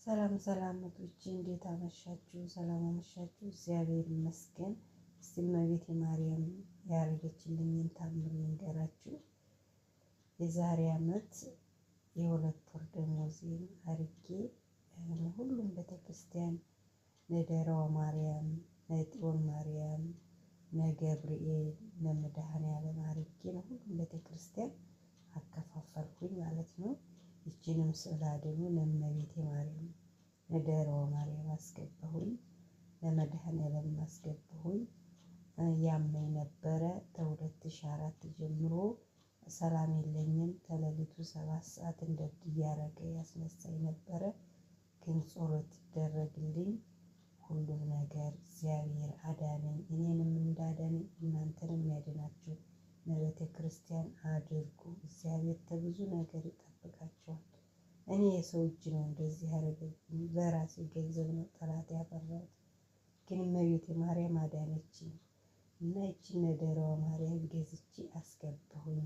ሰላም ሰላም እህቶቼ እንዴት አመሻችሁ? ሰላም አመሻችሁ? እግዚአብሔር ይመስገን። እስቲ እመቤቴ ማርያም ያደረገችልኝን ታምር ልንገራችሁ። የዛሬ ዓመት የሁለት ወር ደመወዜን አድርጌ ሁሉም ቤተክርስቲያን ነደረዋ ማርያም፣ ነጢዮን ማርያም፣ ነገብርኤል፣ ነመድኃኔዓለም አድርጌ ሁሉም ቤተክርስቲያን አከፋፈልኩኝ ማለት ነው። ይቺንም ስዕል ደግሞ ለእመቤቴ ማርያም ነደረዋ ማርያም አስገባሁኝ፣ ለመድኃኔዓለም አስገባሁኝ። ያመኝ ነበረ ከ2004 ጀምሮ ሰላም የለኝም። ከሌሊቱ 7 ሰዓት እንደብድ እያረገ ያስነሳኝ ነበረ። ግን ጸሎት ይደረግልኝ ሁሉም ነገር እግዚአብሔር አዳነኝ። እኔንም እንዳዳነኝ እናንተንም ያድናችሁ። ለቤተ ክርስቲያን አድርጉ። እግዚአብሔር ከብዙ ነገር ይጠብቃችኋል። እኔ የሰው እጅ ነው እንደዚህ ያደረገብኝ፣ በራሴ ገንዘብ ነው ጠላት ያፈራሁት። ግን እመቤቴ ማርያም አዳነችኝ እና ይቺን ነደረዋ ማርያም ገዝቼ አስገባሁኝ።